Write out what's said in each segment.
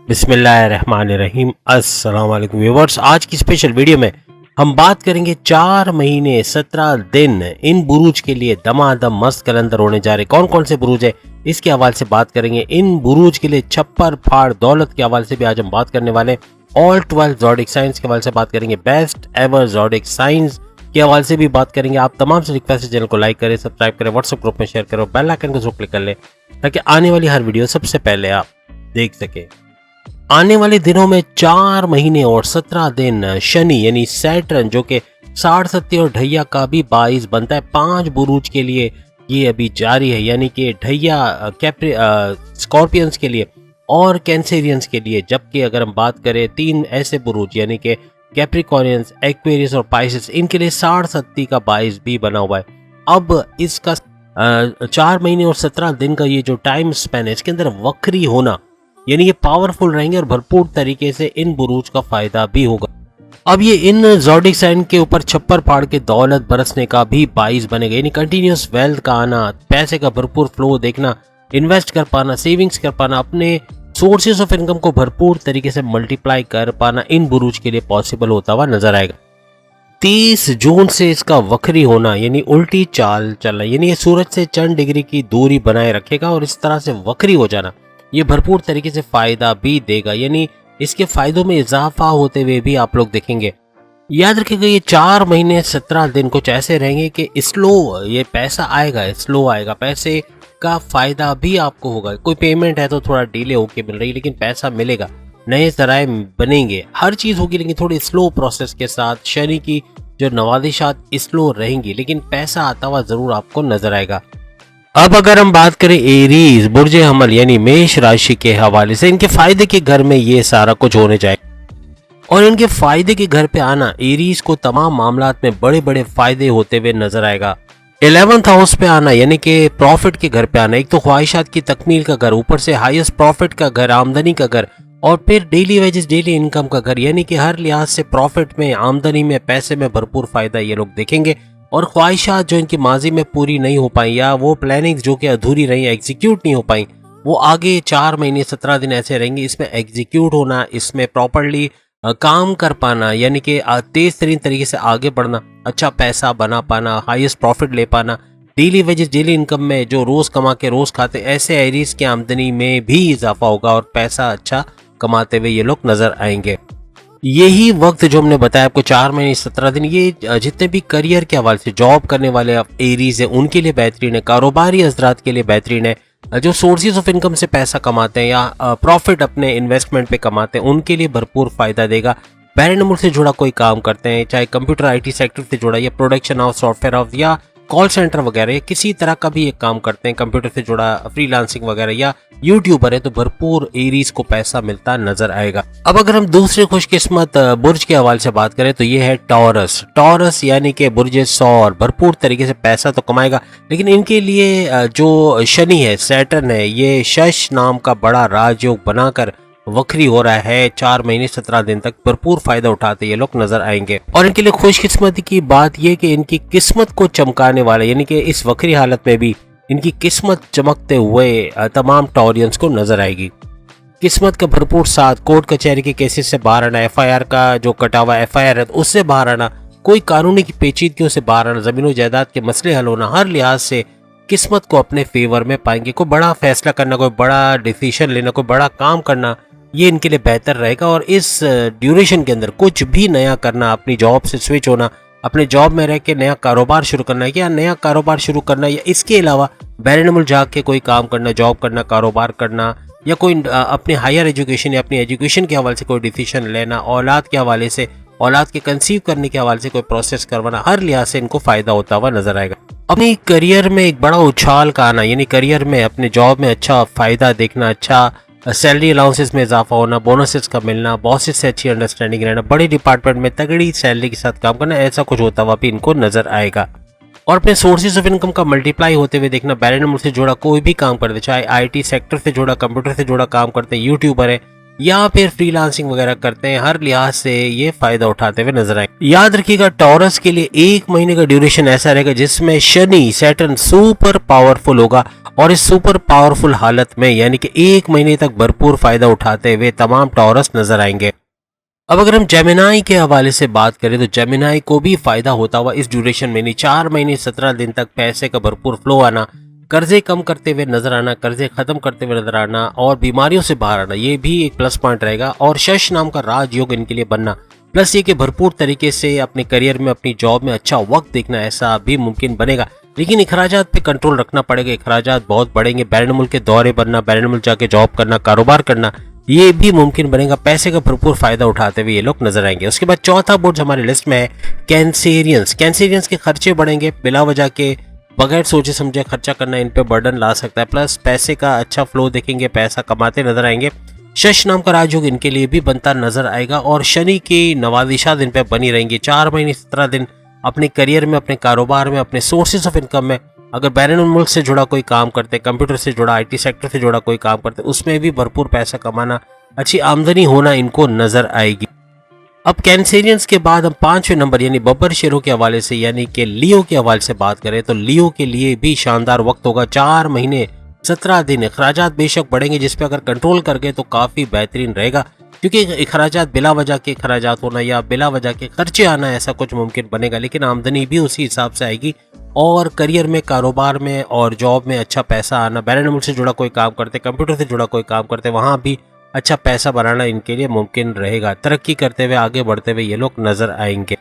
बिस्मिल्लाहिर्रहमानिर्रहीम। अस्सलाम वालेकुम व्यूअर्स। आज की स्पेशल वीडियो में हम बात करेंगे 4 महीने 17 दिन इन बुरूज के लिए दमादम मस्त कलंदर होने जा रहे। कौन कौन से बुरूज है इसके हवाले से बात करेंगे। इन बुरूज के लिए छप्पर फाड़ दौलत के हवाले से भी आज हम बात करने वाले। ऑल 12 ज़ोडिक साइंस के हवाले से बात करेंगे। बेस्ट एवर ज़ोडिक साइंस के हवाले से भी बात करेंगे। आप तमाम से रिक्वेस्ट है चैनल को लाइक करें, सब्सक्राइब करें, व्हाट्सएप ग्रुप में शेयर करें, बेल आइकन को जरूर क्लिक कर लें ताकि आने वाली हर वीडियो सबसे पहले आप देख सकें। आने वाले दिनों में 4 महीने और 17 दिन शनि यानी सैटर्न जो कि 60 सत्ती और ढैया का भी बाइस बनता है 5 बुरूज के लिए ये अभी जारी है, यानी कि ढैया स्कॉर्पियंस के लिए और कैंसेरियंस के लिए। जबकि अगर हम बात करें 3 ऐसे बुरूज यानी कि कैप्रिकॉर्नियंस, एक्वेरियस और पाइसेस, इनके लिए 60 सत्ती का बाइस भी बना हुआ है। अब इसका 4 महीने और 17 दिन का ये जो टाइम स्पेन है इसके अंदर वक्री होना यानी ये पावरफुल रहेंगे और भरपूर तरीके से इन बुरूज का फायदा भी होगा। अब ये इन ज़ोडिक साइन के ऊपर छप्पर फाड़ के दौलत बरसने का भी बाइस बनेगा, यानी कंटिन्यूस वेल्थ का आना, पैसे का भरपूर फ्लो देखना, इन्वेस्ट कर पाना, सेविंग्स कर पाना, अपने सोर्सेज ऑफ इनकम को भरपूर तरीके से मल्टीप्लाई कर पाना इन बुरूज के लिए पॉसिबल होता हुआ नजर आएगा। 30 जून से इसका वक्री होना यानी उल्टी चाल चलना, यानी ये सूरज से चंद डिग्री की दूरी बनाए रखेगा और इस तरह से वक्री हो जाना ये भरपूर तरीके से फायदा भी देगा, यानी इसके फायदों में इजाफा होते हुए भी आप लोग देखेंगे। याद रखिएगा ये 4 महीने 17 दिन कुछ ऐसे रहेंगे कि स्लो ये पैसा आएगा, स्लो आएगा, पैसे का फायदा भी आपको होगा। कोई पेमेंट है तो थोड़ा डिले होके मिल रही है लेकिन पैसा मिलेगा, नए जराए बनेंगे, हर चीज होगी लेकिन थोड़ी स्लो प्रोसेस के साथ। शनि की जो नवादिशात स्लो रहेंगी लेकिन पैसा आता हुआ जरूर आपको नजर आएगा। अब अगर हम बात करें एरीज बुर्ज हमल यानी मेष राशि के हवाले से, इनके फायदे के घर में ये सारा कुछ होने जाएगा और इनके फायदे के घर पे आना एरीज को तमाम मामलात में बड़े बड़े फायदे होते हुए नजर आएगा। 11th हाउस पे आना यानी कि प्रॉफिट के घर पे आना, एक तो ख्वाहिशात की तकमील का घर, ऊपर से हाईएस्ट प्रॉफिट का घर, आमदनी का घर, और फिर डेली वेजेस डेली इनकम का घर, यानी कि हर लिहाज से प्रॉफिट में, आमदनी में, पैसे में भरपूर फायदा ये लोग देखेंगे। और ख्वाहिशात जो इनकी माजी में पूरी नहीं हो पाई या वो प्लानिंग्स जो कि अधूरी रही, एग्जीक्यूट नहीं हो पाई, वो आगे 4 महीने 17 दिन ऐसे रहेंगे, इसमें एग्जीक्यूट होना, इसमें प्रॉपरली काम कर पाना, यानी कि तेज तरीन तरीके से आगे बढ़ना, अच्छा पैसा बना पाना, हाईएस्ट प्रॉफिट ले पाना, डेली वेजेस डेली इनकम में जो रोज कमा के रोज खाते, ऐसे एरीज की आमदनी में भी इजाफा होगा और पैसा अच्छा कमाते हुए ये लोग नजर आएंगे। यही वक्त जो हमने बताया आपको 4 महीने 17 दिन, ये जितने भी करियर के हवाले से जॉब करने वाले एरीज है उनके लिए बेहतरीन है, कारोबारी हजरात के लिए बेहतरीन है, जो सोर्सेज ऑफ इनकम से पैसा कमाते हैं या प्रॉफिट अपने इन्वेस्टमेंट पे कमाते हैं उनके लिए भरपूर फायदा देगा। बैरन मुल्क से जुड़ा कोई काम करते हैं, चाहे कंप्यूटर IT सेक्टर से जुड़ा या प्रोडक्शन हाउस, सॉफ्टवेयर हाउस या कॉल सेंटर वगैरह, किसी तरह का भी एक काम करते हैं, कंप्यूटर से जुड़ा फ्रीलांसिंग वगैरह, या यूट्यूबर है तो भरपूर एरीज को पैसा मिलता नजर आएगा। अब अगर हम दूसरे खुशकिस्मत बुर्ज के हवाले से बात करें तो ये है टॉरस। टॉरस यानी कि बुर्ज सौर, भरपूर तरीके से पैसा तो कमाएगा लेकिन इनके लिए जो शनि है, सैटर्न है, ये शश नाम का बड़ा राजयोग बनाकर वक्री हो रहा है। 4 महीने 17 दिन तक भरपूर फायदा उठाते ये लोग नजर आएंगे। और इनके लिए खुशकिस्मती की बात यह कि इनकी किस्मत को चमकाने वाले, यानी कि इस वक्री हालत में भी इनकी किस्मत चमकते हुए तमाम टॉरियंस को नजर आएगी। किस्मत का भरपूर साथ, कोर्ट कचहरी के केसेस से बाहर आना, FIR का जो कटा हुआ FIR है उससे बाहर आना, कोई कानूनी की पेचीदगियों से बाहर आना, जमीन जायदाद के मसले हल होना, हर लिहाज से किस्मत को अपने फेवर में पाएंगे। कोई बड़ा फैसला करना, कोई बड़ा डिसीजन लेना, कोई बड़ा काम करना, ये इनके लिए बेहतर रहेगा। और इस ड्यूरेशन के अंदर कुछ भी नया करना, अपनी जॉब से स्विच होना, अपने जॉब में रह के नया कारोबार शुरू करना या नया कारोबार शुरू करना, या इसके अलावा बैरन जाग के कोई काम करना, जॉब करना, कारोबार करना, या कोई अपने हायर एजुकेशन या अपनी एजुकेशन के हवाले से कोई डिसीजन लेना, औलाद के हवाले से, औलाद के कंसीव करने के हवाले से कोई प्रोसेस करवाना, हर लिहाज से इनको फायदा होता हुआ नजर आएगा। अपनी करियर में एक बड़ा उछाल का आना, यानी करियर में, अपने जॉब में अच्छा फायदा देखना, अच्छा सैलरी अलाउंसेस में इजाफा होना, बोनसेस का मिलना, बॉसेस से अच्छी अंडरस्टैंडिंग रहना, बड़े डिपार्टमेंट में तगड़ी सैलरी के साथ काम करना, ऐसा कुछ होता हुआ भी इनको नजर आएगा। और अपने सोर्सेज ऑफ इनकम का मल्टीप्लाई होते हुए देखना। बैरन मुल्क से जुड़ा कोई भी काम करते, चाहे IT सेक्टर से जुड़ा, कंप्यूटर से जुड़ा काम करते हैं, यूट्यूबर है, या फिर फ्रीलांसिंग वगैरह करते हैं, हर लिहाज से ये फायदा उठाते हुए नजर आए। याद रखिएगा टॉरस के लिए 1 महीने का ड्यूरेशन ऐसा रहेगा जिसमें शनि सैटर्न सुपर पावरफुल होगा, और इस सुपर पावरफुल हालत में यानी कि 1 महीने तक भरपूर फायदा उठाते हुए तमाम टॉरस नजर आएंगे। अब अगर हम जेमिनाई के हवाले से बात करें तो जेमिनाई को भी फायदा होता हुआ इस ड्यूरेशन में नहीं 4 महीने 17 दिन तक पैसे का भरपूर फ्लो आना, कर्जे कम करते हुए नजर आना, कर्जे खत्म करते हुए नजर आना और बीमारियों से बाहर आना, ये भी एक प्लस पॉइंट रहेगा। और शश नाम का राजयोग इनके लिए बनना, प्लस ये कि भरपूर तरीके से अपने करियर में अपनी जॉब में अच्छा वक्त देखना, ऐसा भी मुमकिन बनेगा। लेकिन अखराजात पे कंट्रोल रखना पड़ेगा, अखराजात बहुत बढ़ेंगे। बैरून मुल्क के दौरे बनना, बैरून मुल्क जाके जॉब करना, कारोबार करना, ये भी मुमकिन बनेगा। पैसे का भरपूर फायदा उठाते हुए ये लोग नजर आएंगे। उसके बाद चौथा बोर्ड हमारी लिस्ट में है कैंसेरियंस। कैंसेरियंस के खर्चे बढ़ेंगे, बिला वजह के बगैर सोचे समझे खर्चा करना इन पे बर्डन ला सकता है। प्लस पैसे का अच्छा फ्लो देखेंगे, पैसा कमाते नजर आएंगे। शश नाम का राजयोग इनके लिए भी बनता नजर आएगा और शनि की नवाजिशात इन पे बनी रहेंगी। 4 महीने 17 दिन अपने करियर में, अपने कारोबार में, अपने सोर्सेज ऑफ इनकम में अगर बैरून मुल्क से जुड़ा कोई काम करते, कंप्यूटर से जुड़ा, IT सेक्टर से जुड़ा कोई काम करते, उसमें भी भरपूर पैसा कमाना, अच्छी आमदनी होना इनको नजर आएगी। अब कैंसेरियंस के बाद हम 5वें नंबर यानी बब्बर शेरों के हवाले से यानी कि लियो के हवाले से बात करें तो लियो के लिए भी शानदार वक्त होगा। 4 महीने 17 दिन अखराजात बेशक बढ़ेंगे, जिसपे अगर कंट्रोल कर गए तो काफी बेहतरीन रहेगा, क्योंकि अखराजात बिला वजह के अखराजात होना या बिला वजह के खर्चे आना ऐसा कुछ मुमकिन बनेगा, लेकिन आमदनी भी उसी हिसाब से आएगी और करियर में, कारोबार में और जॉब में अच्छा पैसा आना। बैरून मुल्क से जुड़ा कोई काम करते, कंप्यूटर से जुड़ा कोई काम करते, वहां भी अच्छा पैसा बनाना इनके लिए मुमकिन रहेगा। तरक्की करते हुए, आगे बढ़ते हुए ये लोग नजर आएंगे।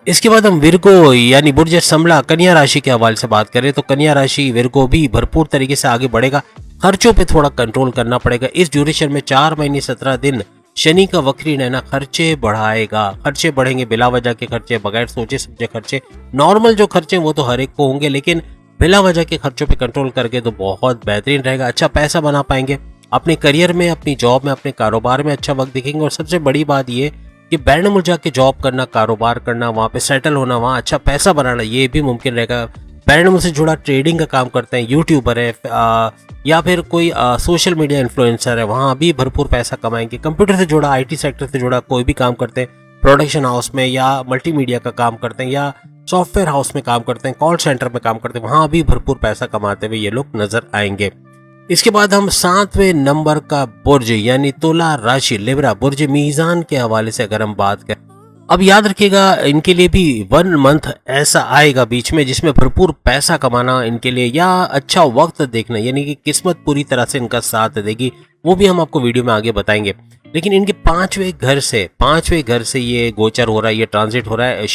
इसके बाद हम विर्गो यानी बुर्ज समला कन्या राशि के हवाले से बात करें तो कन्या राशि विर्गो भी भरपूर तरीके से आगे बढ़ेगा। खर्चों पे थोड़ा कंट्रोल करना पड़ेगा। इस ड्यूरेशन में 4 महीने 17 दिन शनि का वक्री रहना खर्चे बढ़ाएगा। खर्चे बढ़ेंगे, बिला वजह के खर्चे, बगैर सोचे समझे खर्चे। नॉर्मल जो खर्चे वो तो हर एक को होंगे, लेकिन बिला वजह के खर्चों पे कंट्रोल करके तो बहुत बेहतरीन रहेगा। अच्छा पैसा बना पाएंगे, अपने करियर में, अपनी जॉब में, अपने कारोबार में अच्छा वक्त दिखेंगे। और सबसे बड़ी बात ये कि बैरून मुल्क जाके जॉब करना, कारोबार करना, वहाँ पे सेटल होना, वहाँ अच्छा पैसा बनाना, ये भी मुमकिन रहेगा। बैरून मुल्क से जुड़ा ट्रेडिंग का काम करते हैं, यूट्यूबर है या फिर कोई सोशल मीडिया इन्फ्लुएंसर है, वहाँ भी भरपूर पैसा कमाएंगे। कंप्यूटर से जुड़ा, IT सेक्टर से जुड़ा कोई भी काम करते हैं, प्रोडक्शन हाउस में या मल्टीमीडिया का काम करते हैं या सॉफ्टवेयर हाउस में काम करते हैं, कॉल सेंटर में काम करते हैं, वहाँ भी भरपूर पैसा कमाते हुए ये लोग नजर आएंगे। इसके बाद हम 7वें नंबर का बुर्ज यानी तुला राशि लिब्रा बुर्ज मीजान के हवाले से अगर हम बात करें, अब याद रखिएगा इनके लिए भी 1 मंथ ऐसा आएगा बीच में जिसमें भरपूर पैसा कमाना इनके लिए या अच्छा वक्त देखना, यानी कि किस्मत पूरी तरह से इनका साथ देगी, वो भी हम आपको वीडियो में आगे बताएंगे। लेकिन इनके 5वें घर से ये गोचर हो रहा है, ये ट्रांजिट हो रहा है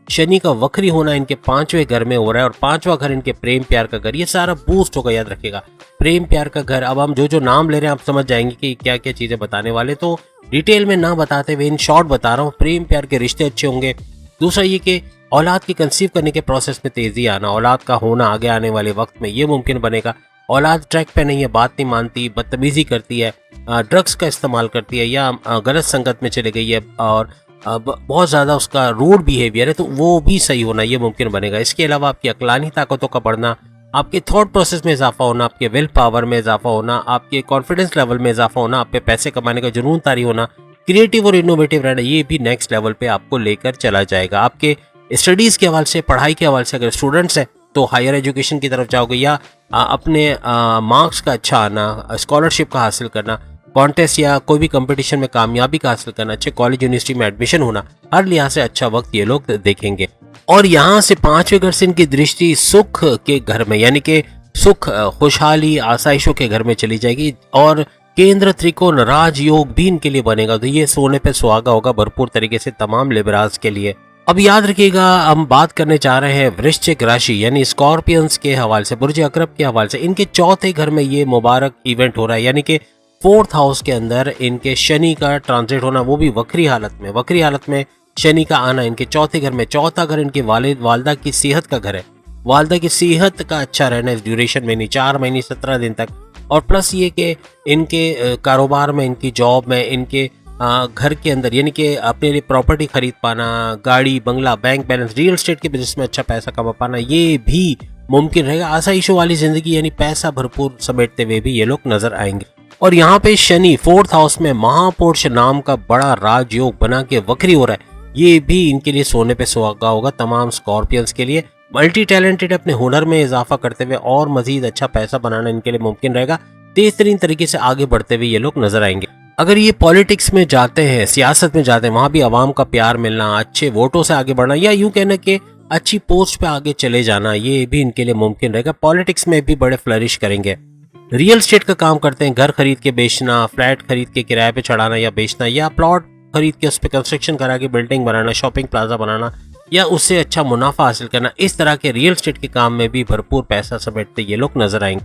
शनि का वक्री होना इनके 5वें घर में हो रहा है। और 5वां घर इनके प्रेम प्यार का घर, ये सारा बूस्ट होगा। याद रखिएगा प्रेम प्यार का घर। अब हम जो नाम ले रहे हैं आप समझ जाएंगे कि क्या क्या चीजें बताने वाले, तो डिटेल में ना बताते हुए इन शॉर्ट बता रहा हूँ। प्रेम प्यार के रिश्ते अच्छे होंगे। दूसरा ये कि औलाद की कंसीव करने के प्रोसेस में तेजी आना, औलाद का होना आगे आने वाले वक्त में ये मुमकिन बनेगा। औलाद ट्रैक पे नहीं है, बात नहीं मानती, बदतमीजी करती है, ड्रग्स का इस्तेमाल करती है या गलत संगत में चले गई है और बहुत ज़्यादा उसका रूड बिहेवियर है, तो वो भी सही होना ये मुमकिन बनेगा। इसके अलावा आपकी अक्लानी ताकतों का बढ़ना, आपके थॉट प्रोसेस में इजाफा होना, आपके विल पावर में इजाफा होना, आपके कॉन्फिडेंस लेवल में इजाफा होना, आप पे पैसे कमाने का जुनून तारी होना, क्रिएटिव और इनोवेटिव रहना, ये भी नेक्स्ट लेवल पे आपको लेकर चला जाएगा। आपके स्टडीज़ के हवाले से, पढ़ाई के हवाले से अगर स्टूडेंट्स हैं तो हायर एजुकेशन की तरफ जाओगे या अपने मार्क्स का अच्छा आना, स्कॉलरशिप का हासिल करना, कॉन्टेस्ट या कोई भी कंपटीशन में कामयाबी का हासिल करना, अच्छे कॉलेज यूनिवर्सिटी में एडमिशन होना, हर लिहाज से अच्छा वक्त ये लोग देखेंगे। और यहाँ से 5वें घर से इनकी दृष्टि सुख के घर में यानी कि सुख, खुशहाली, आसाइशों के घर में चली जाएगी और केंद्र त्रिकोण राजयोग भी इनके लिए बनेगा, तो ये सोने पे सुहागा होगा भरपूर तरीके से तमाम लिबराज के लिए। अब याद रखिएगा हम बात करने जा रहे हैं वृश्चिक राशि यानी स्कॉर्पियंस के हवाले से, बुर्ज अकरब के हवाले से। इनके 4थे घर में ये मुबारक इवेंट हो रहा है, यानी कि 4th हाउस के अंदर इनके शनि का ट्रांजिट होना, वो भी वक्री हालत में शनि का आना इनके 4थे घर में। 4था घर इनके वालिदा की सेहत का घर है, वालिदा की सेहत का अच्छा रहना इस ड्यूरेशन में, नहीं 4 महीने 17 दिन तक। और प्लस ये कि इनके कारोबार में, इनकी जॉब में, इनके घर के अंदर यानी कि अपने लिए प्रॉपर्टी खरीद पाना, गाड़ी, बंगला, बैंक बैलेंस, रियल एस्टेट के बिजनेस में अच्छा पैसा कमा पाना, ये भी मुमकिन रहेगा। आसाइशों वाली जिंदगी यानी पैसा भरपूर समेटते हुए भी ये लोग नजर आएंगे। और यहाँ पे शनि 4th हाउस में महापुरुष नाम का बड़ा राजयोग बना के वक्री हो रहा है। ये भी इनके लिए सोने पे सुहागा होगा तमाम स्कॉर्पियंस के लिए। मल्टी टैलेंटेड अपने हुनर में इजाफा करते हुए और मजीद अच्छा पैसा बनाना इनके लिए मुमकिन रहेगा। तेज तरीन तरीके से आगे बढ़ते हुए ये लोग नजर आएंगे। अगर ये पॉलिटिक्स में जाते हैं, सियासत में जाते हैं, वहां भी आवाम का प्यार मिलना, अच्छे वोटों से आगे बढ़ना या यूं कहना कि अच्छी पोस्ट पे आगे चले जाना, ये भी इनके लिए मुमकिन रहेगा। पॉलिटिक्स में भी बड़े फ्लरिश करेंगे। रियल एस्टेट का काम करते हैं, घर खरीद के बेचना, फ्लैट खरीद के किराए पे चढ़ाना या बेचना, या प्लॉट खरीद के उस पर कंस्ट्रक्शन करा के बिल्डिंग बनाना, शॉपिंग प्लाजा बनाना या उससे अच्छा मुनाफा हासिल करना, इस तरह के रियल एस्टेट के काम में भी भरपूर पैसा समेटते ये लोग नजर आएंगे।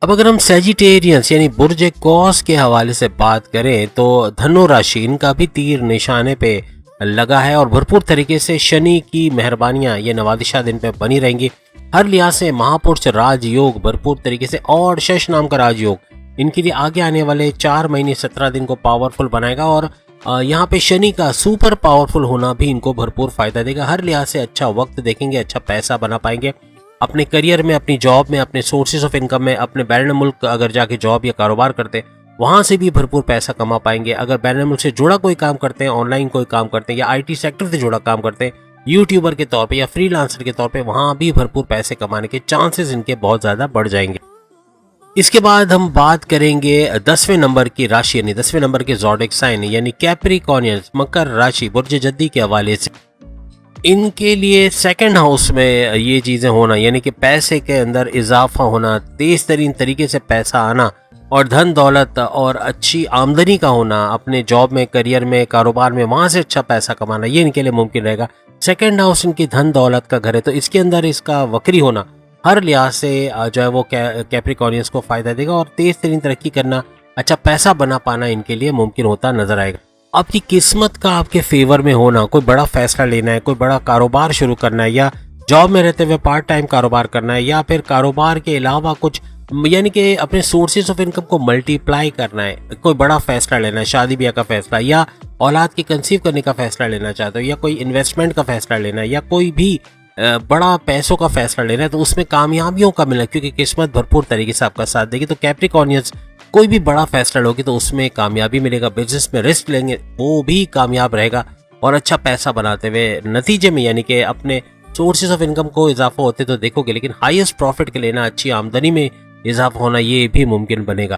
अब अगर हम सेजिटेरियंस यानी बुर्ज कौस के हवाले से बात करें तो धनु राशि, इनका भी तीर निशाने पे लगा है और भरपूर तरीके से शनि की मेहरबानियां, ये नवादिशात इन पे बनी रहेंगी। हर लिहाज से महापुरुष राजयोग भरपूर तरीके से और शश नाम का राजयोग इनके लिए आगे आने वाले 4 महीने 17 दिन को पावरफुल बनाएगा और यहाँ पे शनि का सुपर पावरफुल होना भी इनको भरपूर फायदा देगा। हर लिहाज से अच्छा वक्त देखेंगे, अच्छा पैसा बना पाएंगे अपने करियर में, अपनी जॉब में, अपने सोर्सेज ऑफ इनकम में। अपने बैरून मुल्क अगर जाके जॉब या कारोबार करते वहां से भी भरपूर पैसा कमा पाएंगे। अगर बैरून मुल्क से जुड़ा कोई काम करते हैं, ऑनलाइन कोई काम करते हैं या IT सेक्टर से जुड़ा काम करते हैं, यूट्यूबर के तौर पे या फ्रीलांसर के तौर पे, वहां भी भरपूर पैसे कमाने के चांसेस इनके बहुत ज्यादा बढ़ जाएंगे। इसके बाद हम बात करेंगे 10वें नंबर की राशि यानी 10वें नंबर के ज़ोडिएक साइन यानी कैप्रिकॉर्नियंस, मकर राशि, बुर्ज जद्दी के हवाले से इनके लिए 2nd हाउस में ये चीजें होना यानी कि पैसे के अंदर इजाफा होना, तेज तरीन तरीके से पैसा आना और धन दौलत और अच्छी आमदनी का होना, अपने जॉब में, करियर में, कारोबार में, वहां से अच्छा पैसा कमाना, ये इनके लिए मुमकिन रहेगा। 2nd हाउस इनकी धन दौलत का घर है तो इसके अंदर इसका वक्री होना हर लिहाज से जो है वो कैप्रिकॉर्नियंस को फायदा देगा और तेज तरीन तरक्की करना, अच्छा पैसा बना पाना इनके लिए मुमकिन होता नजर आएगा। आपकी किस्मत का आपके फेवर में होना, कोई बड़ा फैसला लेना है, कोई बड़ा कारोबार शुरू करना है या जॉब में रहते हुए पार्ट टाइम कारोबार करना है या फिर कारोबार के अलावा कुछ यानी कि अपने सोर्सेज ऑफ इनकम को मल्टीप्लाई करना है, कोई बड़ा फैसला लेना है, शादी ब्याह का फैसला या औलाद की कंसीव करने का फैसला लेना चाहते हो या कोई इन्वेस्टमेंट का फैसला लेना है या कोई भी बड़ा पैसों का फैसला लेना है तो उसमें कामयाबियों का मिलना, क्योंकि किस्मत भरपूर तरीके से आपका साथ देगी। तो कैप्रिकॉर्नियंस कोई भी बड़ा फैसला लोगे तो उसमें कामयाबी मिलेगा। बिजनेस में रिस्क लेंगे वो भी कामयाब रहेगा और अच्छा पैसा बनाते हुए नतीजे में यानी कि अपने सोर्सेज ऑफ इनकम को इजाफा होते तो देखोगे, लेकिन हाईएस्ट प्रॉफिट के लेना, अच्छी आमदनी में इजाफा होना ये भी मुमकिन बनेगा।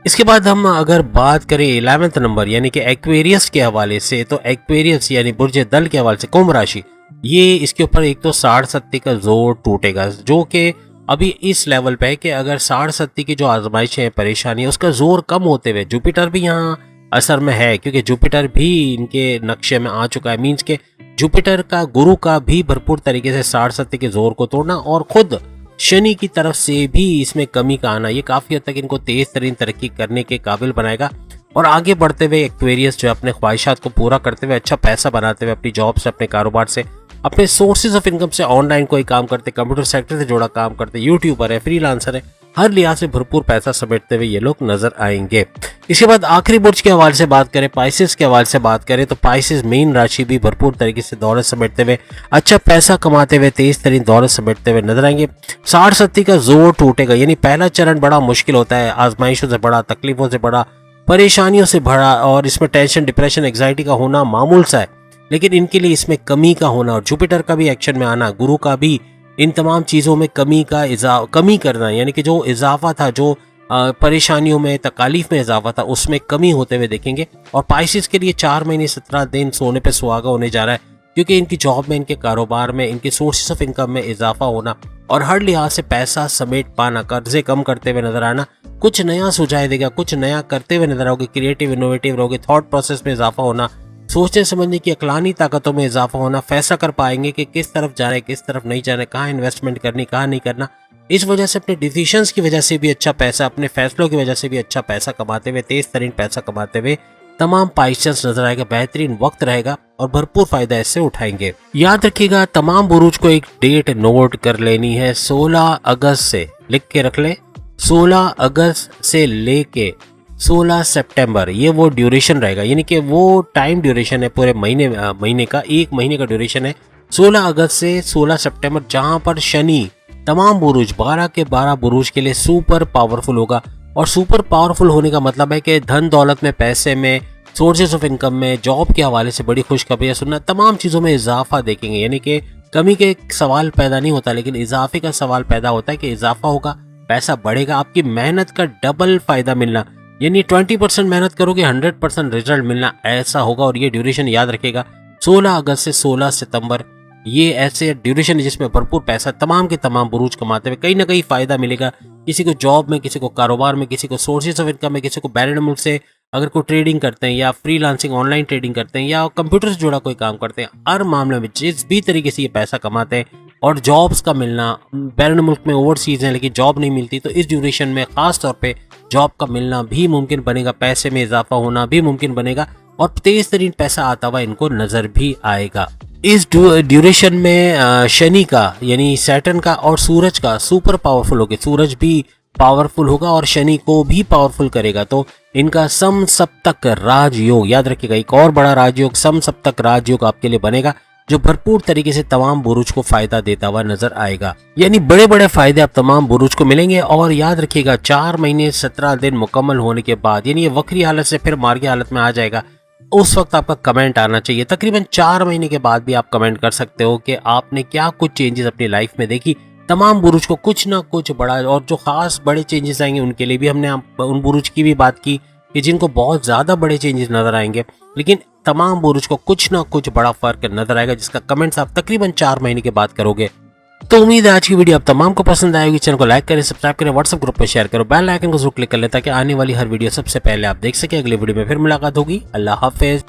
इसके बाद हम अगर बात करें 11वें नंबर यानी कि एक्वेरियस के हवाले से तो एक्वेरियस यानी बुर्ज दल के हवाले से कुंभ राशि, ये इसके ऊपर एक तो 60-70 का जोर टूटेगा जो कि अभी इस लेवल पे है कि अगर 60-70 की जो आजमाइशें हैं, परेशानी है, उसका जोर कम होते हुए जुपिटर भी यहाँ असर में है क्योंकि जुपिटर भी इनके नक्शे में आ चुका है। मींस के जुपिटर का, गुरु का भी भरपूर तरीके से 60-70 के जोर को तोड़ना और खुद शनि की तरफ से भी इसमें कमी का आना, ये काफी हद तक इनको तेज तरीन तरक्की करने के काबिल बनाएगा और आगे बढ़ते हुए एक्वेरियस जो अपने ख्वाहिशात को पूरा करते हुए अच्छा पैसा बनाते हुए अपनी जॉब से, अपने कारोबार से, अपने सोर्सेज ऑफ इनकम से, ऑनलाइन कोई काम करते, कंप्यूटर सेक्टर से जुड़ा काम करते, यूट्यूबर है, फ्रीलांसर है, हर लिहाज से भरपूर पैसा समेटते हुए ये लोग नजर आएंगे। इसके बाद आखिरी बुर्ज के हवाले से बात करें, पाइसेस के हवाले से बात करें तो पाइसेस मेन राशि भी भरपूर तरीके से दौलत समेटते हुए, अच्छा पैसा कमाते हुए, तेज तरीन दौलत समेटते हुए नजर आएंगे। 60-70 का जोर टूटेगा यानी पहला चरण बड़ा मुश्किल होता है, आजमाइशों से बड़ा, तकलीफों से बड़ा, परेशानियों से भरा और इसमें टेंशन, डिप्रेशन, एंग्जाइटी का होना मामूल सा है, लेकिन इनके लिए इसमें कमी का होना और जुपिटर का भी एक्शन में आना, गुरु का भी इन तमाम चीज़ों में कमी करना यानी कि जो इजाफा था, जो परेशानियों में, तकालीफ में इजाफा था, उसमें कमी होते हुए देखेंगे। और पाइसेस के लिए 4 महीने 17 दिन सोने पे सुहागा होने जा रहा है क्योंकि इनकी जॉब में, इनके कारोबार में, इनके सोर्सेस ऑफ इनकम में इजाफा होना और हर लिहाज से पैसा समेट पाना, कर्जे कम करते हुए नजर आना, कुछ नया सुझाव देगा, कुछ नया करते हुए नजर आओगे, क्रिएटिव, इनोवेटिव रहोगे, थॉट प्रोसेस में इजाफा होना, सोचने समझने की अक्लानी ताकतों में इजाफा होना, फैसला कर पाएंगे कि किस तरफ जाना है, किस तरफ नहीं जाना है, कहाँ इन्वेस्टमेंट करनी, कहाँ नहीं करना। इस वजह से अपने डिसीजंस की वजह से भी अच्छा पैसा, अपने फैसलों की वजह से भी अच्छा पैसा कमाते हुए, तेज तरीन पैसा कमाते हुए तमाम पाइसेस नजर आएगा। बेहतरीन वक्त रहेगा और भरपूर फायदा इससे उठाएंगे। याद रखिएगा तमाम बुरूज को एक डेट नोट कर लेनी है, 16 अगस्त से लिख के रख ले, 16 अगस्त से लेके 16 सितंबर, ये वो ड्यूरेशन रहेगा यानी कि वो टाइम ड्यूरेशन है पूरे महीने का, 1 महीने का ड्यूरेशन है 16 अगस्त से 16 सितंबर, जहां पर शनि तमाम बुरूज 12 के 12 बुरूज के लिए सुपर पावरफुल होगा। और सुपर पावरफुल होने का मतलब है कि धन दौलत में, पैसे में, सोर्सेज ऑफ इनकम में, जॉब के हवाले से बड़ी खुशखबरियां सुनना, तमाम चीज़ों में इजाफा देखेंगे। यानी कि कमी के सवाल पैदा नहीं होता, लेकिन इजाफे का सवाल पैदा होता है कि इजाफा होगा, पैसा बढ़ेगा, आपकी मेहनत का डबल फायदा मिलना, यानी 20% मेहनत करोगे 100% रिजल्ट मिलना, ऐसा होगा। और ये ड्यूरेशन याद रखेगा 16 अगस्त से 16 सितंबर, ये ऐसे ड्यूरेशन है जिसमें भरपूर पैसा तमाम के तमाम बुरूज कमाते हुए कहीं ना कहीं फायदा मिलेगा। किसी को जॉब में, किसी को कारोबार में, किसी को सोर्सेज ऑफ इनकम में, किसी को बैरून मुल्क से अगर कोई ट्रेडिंग करते हैं या फ्रीलांसिंग ऑनलाइन ट्रेडिंग करते हैं या कंप्यूटर से जुड़ा कोई काम करते हैं, हर मामले में जिस भी तरीके से ये पैसा कमाते हैं और जॉब्स का मिलना, बैरून मुल्क में ओवरसीज है लेकिन जॉब नहीं मिलती, तो इस ड्यूरेशन में खास तौर पे जॉब का मिलना भी मुमकिन बनेगा, पैसे में इजाफा होना भी मुमकिन बनेगा और तेज तरीन पैसा आता हुआ इनको नजर भी आएगा। इस ड्यूरेशन में शनि का यानी सैटर्न का और सूरज का सुपर पावरफुल होगा, सूरज भी पावरफुल होगा और शनि को भी पावरफुल करेगा। तो इनका सम सप्तक राजयोग याद रखिएगा, एक और बड़ा राजयोग सम सप्तक राजयोग आपके लिए बनेगा जो भरपूर तरीके से तमाम बुरुज को फायदा देता हुआ नजर आएगा। यानी बड़े बड़े फायदे आप तमाम बुरुज को मिलेंगे। और याद रखिएगा 4 महीने 17 दिन मुकम्मल होने के बाद, यानी ये वक्री हालत से फिर मार्गी हालत में आ जाएगा, उस वक्त आपका कमेंट आना चाहिए। तकरीबन 4 महीने के बाद भी आप कमेंट कर सकते हो कि आपने क्या कुछ चेंजेस अपनी लाइफ में देखी। तमाम बुरुज को कुछ ना कुछ बड़ा, और जो खास बड़े चेंजेस आएंगे उनके लिए भी हमने उन बुरुज की भी बात की कि जिनको बहुत ज़्यादा बड़े चेंजेस नजर आएंगे, लेकिन तमाम बुरुज को कुछ ना कुछ बड़ा फर्क नजर आएगा जिसका कमेंट्स आप तकरीबन 4 महीने के बाद करोगे। तो उम्मीद है आज की वीडियो आप तमाम को पसंद आएगी। चैनल को लाइक करें, सब्सक्राइब करें, व्हाट्सएप ग्रुप पर शेयर करो, बेल आइकन को जरूर क्लिक कर लें ताकि आने वाली हर वीडियो सबसे पहले आप देख सकें। अगली वीडियो में फिर मुलाकात होगी। अल्लाह हाफिज।